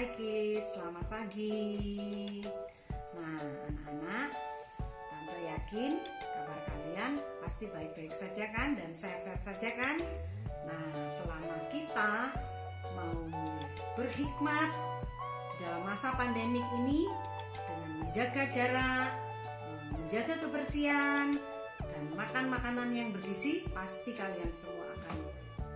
Hai kids, selamat pagi. Nah anak-anak, Tante yakin kabar kalian pasti baik-baik saja kan dan sehat-sehat saja kan. Nah selama kita mau berhikmat dalam masa pandemik ini dengan menjaga jarak, menjaga kebersihan, dan makan makanan yang bergizi, pasti kalian semua akan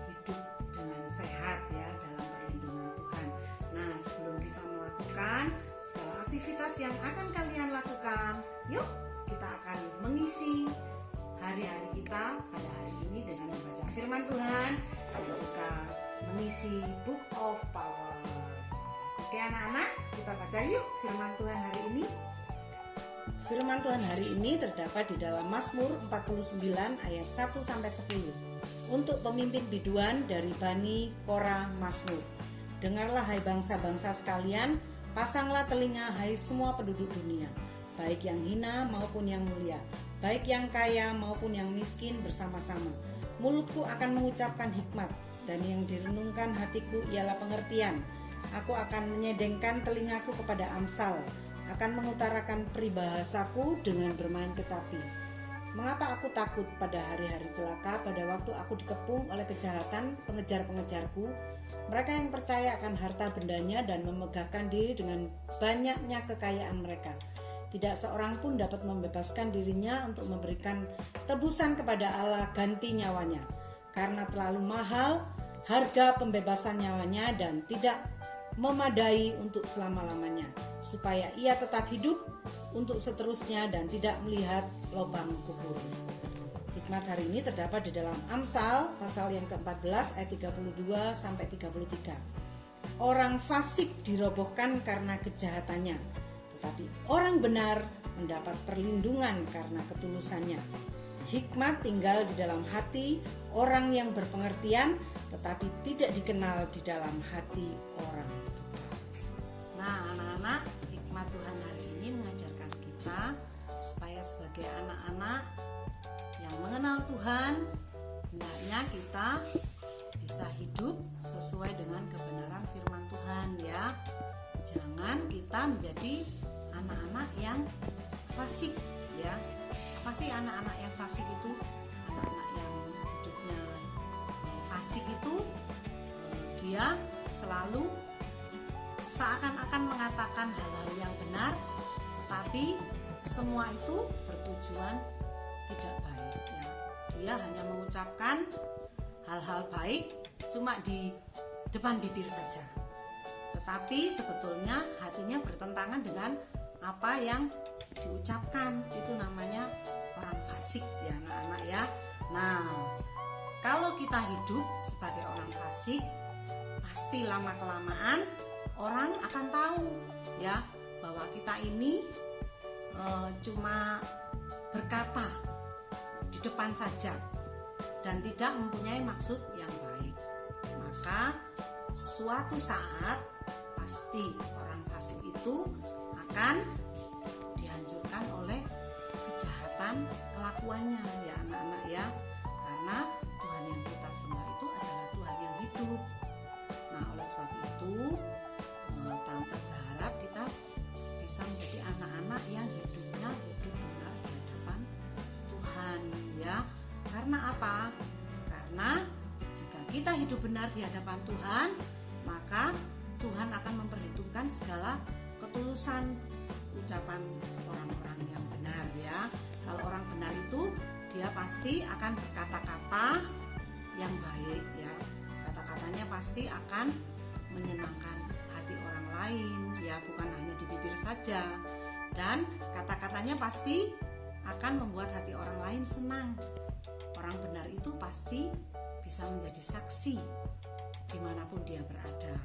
hidup dengan sehat ya dalam perlindungan Tuhan. Nah sebelum kita melakukan segala aktivitas yang akan kalian lakukan, yuk kita akan mengisi hari-hari kita pada hari ini dengan membaca firman Tuhan dan juga mengisi Book of Power. Oke anak-anak, kita baca yuk firman Tuhan hari ini. Firman Tuhan hari ini terdapat di dalam Mazmur 49 ayat 1-10. Untuk pemimpin biduan dari Bani Korah Mazmur. Dengarlah hai bangsa-bangsa sekalian, pasanglah telinga hai semua penduduk dunia, baik yang hina maupun yang mulia, baik yang kaya maupun yang miskin bersama-sama. Mulutku akan mengucapkan hikmat, dan yang direnungkan hatiku ialah pengertian. Aku akan menyedengkan telingaku kepada Amsal, akan mengutarakan peribahasaku dengan bermain kecapi. Mengapa aku takut pada hari-hari celaka, pada waktu aku dikepung oleh kejahatan pengejar-pengejarku? Mereka yang percaya akan harta bendanya dan memegahkan diri dengan banyaknya kekayaan mereka. Tidak seorang pun dapat membebaskan dirinya untuk memberikan tebusan kepada Allah ganti nyawanya, karena terlalu mahal harga pembebasan nyawanya dan tidak memadai untuk selama-lamanya, supaya ia tetap hidup untuk seterusnya dan tidak melihat lubang kubur. Hikmat hari ini terdapat di dalam Amsal pasal yang ke-14 ayat 32-33. Orang fasik dirobohkan karena kejahatannya, tetapi orang benar mendapat perlindungan karena ketulusannya. Hikmat tinggal di dalam hati orang yang berpengertian, tetapi tidak dikenal di dalam hati orang lupa. Nah anak-anak, hikmat Tuhan hari ini mengajarkan kita supaya sebagai anak-anak yang mengenal Tuhan, hendaknya kita bisa hidup sesuai dengan kebenaran firman Tuhan ya. Jangan kita menjadi anak-anak yang fasik ya. Apa sih anak-anak yang fasik itu? Anak-anak yang hidupnya fasik itu dia selalu seakan-akan mengatakan hal-hal yang benar, tetapi semua itu bertujuan tidak baik ya. Dia hanya mengucapkan hal-hal baik cuma di depan bibir saja, tetapi sebetulnya hatinya bertentangan dengan apa yang diucapkan. Itu namanya orang fasik ya anak-anak ya. Nah kalau kita hidup sebagai orang fasik, pasti lama-kelamaan orang akan tahu ya bahwa kita ini cuma berkata di depan saja dan tidak mempunyai maksud yang baik. Maka suatu saat pasti orang fasik itu akan dihancurkan oleh kejahatan kelakuannya ya anak-anak ya. Karena Tuhan yang kita sembah itu adalah Tuhan yang hidup. Nah oleh sebab itu Tante berharap kita bisa menjadi anak-anak yang hidupnya hidup benar di hadapan Tuhan ya. Karena apa? Karena jika kita hidup benar di hadapan Tuhan, maka Tuhan akan memperhitungkan segala ketulusan ucapan orang-orang yang benar ya. Kalau orang benar itu dia pasti akan berkata-kata yang baik ya. Kata-katanya pasti akan menyenangkan hati orang lain ya, bukan hanya di bibir saja. Dan kata-katanya pasti akan membuat hati orang lain senang. Orang benar itu pasti bisa menjadi saksi dimanapun dia berada.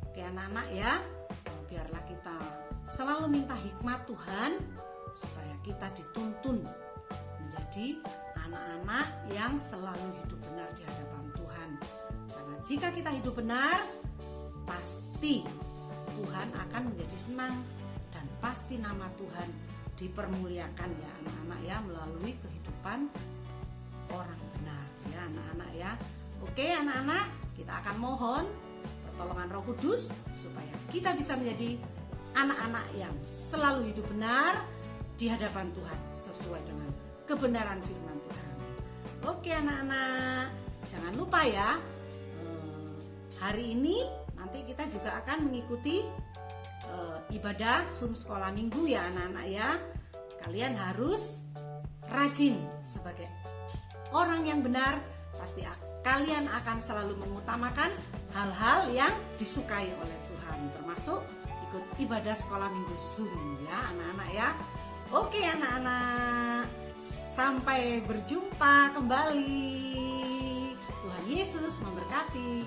Oke anak-anak ya, biarlah kita selalu minta hikmat Tuhan supaya kita dituntun menjadi anak-anak yang selalu hidup benar di hadapan Tuhan. Karena jika kita hidup benar, pasti Tuhan akan menjadi senang dan pasti nama Tuhan dipermuliakan ya anak-anak ya melalui kehidupan orang benar ya anak-anak ya. Oke anak-anak, kita akan mohon pertolongan Roh Kudus supaya kita bisa menjadi anak-anak yang selalu hidup benar di hadapan Tuhan sesuai dengan kebenaran firman Tuhan. Oke anak-anak, jangan lupa ya, hari ini nanti kita juga akan mengikuti ibadah Zoom sekolah minggu ya anak-anak ya. Kalian harus rajin sebagai orang yang benar, pasti kalian akan selalu mengutamakan hal-hal yang disukai oleh Tuhan, termasuk ikut ibadah sekolah minggu Zoom ya anak-anak ya. Oke anak-anak, sampai berjumpa kembali. Tuhan Yesus memberkati.